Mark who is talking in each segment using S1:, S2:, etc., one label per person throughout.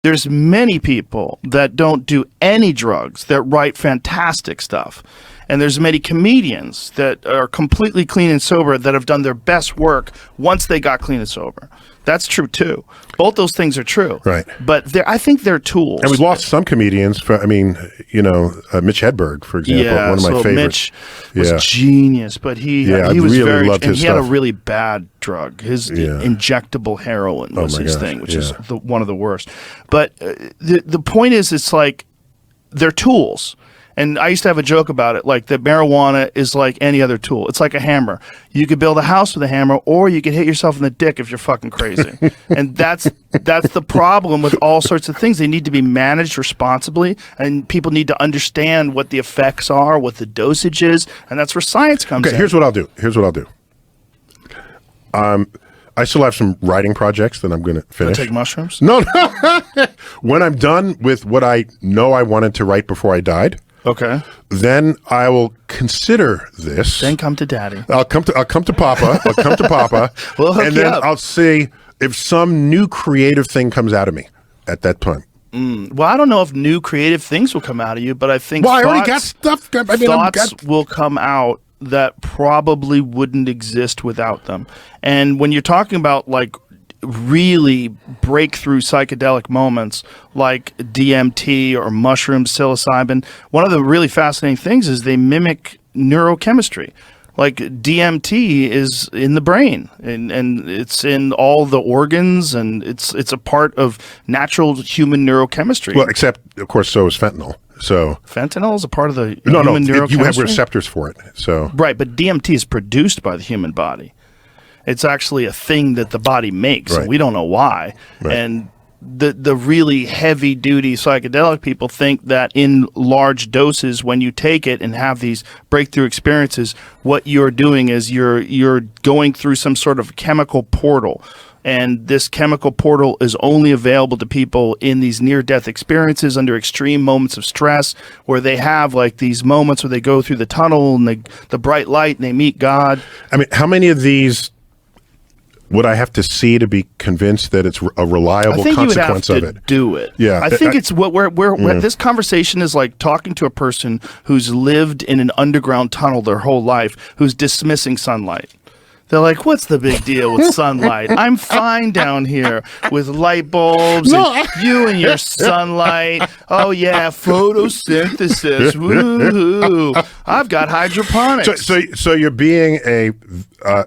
S1: there's many people that don't do any drugs that write fantastic stuff. And there's many comedians that are completely clean and sober that have done their best work once they got clean and sober. That's true too. Both those things are true.
S2: Right.
S1: But I think they're tools.
S2: And we've lost some comedians. Mitch Hedberg, for example, one of my favorites.
S1: Mitch was genius, but he was
S2: really
S1: very,
S2: loved
S1: and
S2: his
S1: he had a
S2: stuff.
S1: really bad drug. His injectable heroin was his thing, which is one of the worst. But the point is, it's like they're tools. And I used to have a joke about it, like that marijuana is like any other tool. It's like a hammer. You could build a house with a hammer, or you could hit yourself in the dick if you're fucking crazy. And that's the problem with all sorts of things. They need to be managed responsibly, and people need to understand what the effects are, what the dosage is, and that's where science comes in.
S2: Okay, here's what I'll do. I still have some writing projects that I'm going to finish.
S1: Take mushrooms?
S2: No. When I'm done with what I know I wanted to write before I died,
S1: okay,
S2: then I will consider this.
S1: Then come to Daddy.
S2: I'll come to Papa. I'll come to Papa.
S1: We'll hook
S2: and
S1: you
S2: then
S1: up.
S2: I'll see if some new creative thing comes out of me at that time.
S1: Well, I don't know if new creative things will come out of you, but I think
S2: I already got stuff.
S1: Thoughts will come out that probably wouldn't exist without them. And when you're talking about like really breakthrough psychedelic moments like DMT or mushroom psilocybin, one of the really fascinating things is they mimic neurochemistry. Like DMT is in the brain and it's in all the organs, and it's a part of natural human neurochemistry.
S2: Well, except of course, so is fentanyl. So
S1: fentanyl is a part of the
S2: human
S1: neurochemistry.
S2: You have receptors for it. So
S1: right, but DMT is produced by the human body. It's actually a thing that the body makes, and we don't know why.
S2: Right.
S1: And the really heavy duty psychedelic people think that in large doses, when you take it and have these breakthrough experiences, what you're doing is you're going through some sort of chemical portal. And this chemical portal is only available to people in these near-death experiences under extreme moments of stress, where they have like these moments where they go through the tunnel and the bright light and they meet God.
S2: I mean, how many of these would I have to see to be convinced that it's a reliable consequence of it?
S1: I think you would have to do it.
S2: Yeah,
S1: I think it's what this conversation is like talking to a person who's lived in an underground tunnel their whole life, who's dismissing sunlight. They're like, what's the big deal with sunlight? I'm fine down here with light bulbs and you and your sunlight. Oh, yeah, photosynthesis. Woo-hoo. I've got hydroponics.
S2: So you're being a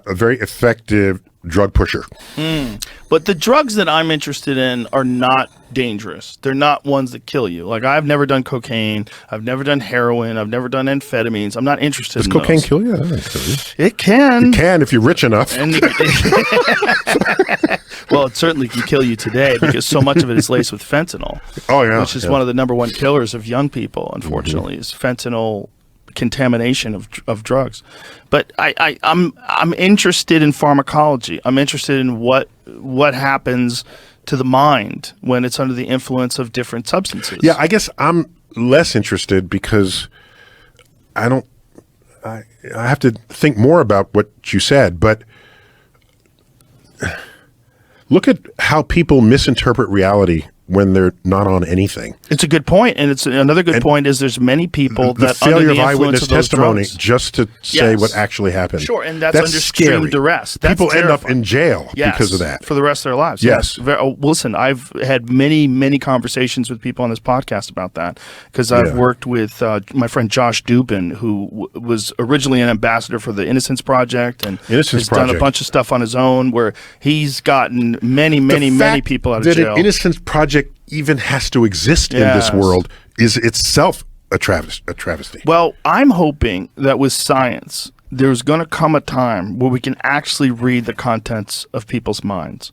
S2: very effective drug pusher.
S1: But the drugs that I'm interested in are not dangerous. They're not ones that kill you. Like, I've never done cocaine. I've never done heroin. I've never done amphetamines. I'm not interested in those.
S2: Does cocaine kill you? I don't kill you.
S1: It can.
S2: It can if you're rich enough.
S1: Well, it certainly can kill you today because so much of it is laced with fentanyl.
S2: Oh, yeah.
S1: Which is one of the #1 killers of young people, unfortunately, is fentanyl contamination of drugs. But I'm interested in pharmacology. I'm interested in what happens to the mind when it's under the influence of different substances.
S2: Yeah, I guess I'm less interested because I have to think more about what you said, but look at how people misinterpret reality when they're not on anything.
S1: It's a good point, and it's another good point is there's many people that
S2: failure
S1: under
S2: of
S1: the influence
S2: eyewitness
S1: of those
S2: testimony
S1: drugs,
S2: just to say what actually happened.
S1: Sure, and that's under
S2: scary.
S1: extreme duress. That's
S2: people end up
S1: terrifying.
S2: in jail because of that
S1: for the rest of their lives.
S2: Yes.
S1: Listen, I've had many conversations with people on this podcast about that because I've worked with my friend Josh Dubin, who was originally an ambassador for the Innocence Project and has done a bunch of stuff on his own where he's gotten many people out of jail.
S2: An Innocence Project even has to exist in this world is itself a travesty.
S1: Well, I'm hoping that with science, there's going to come a time where we can actually read the contents of people's minds.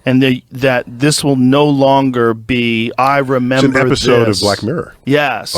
S1: And that this will no longer be, I remember
S2: it's an episode
S1: this.
S2: of Black Mirror.
S1: Yes.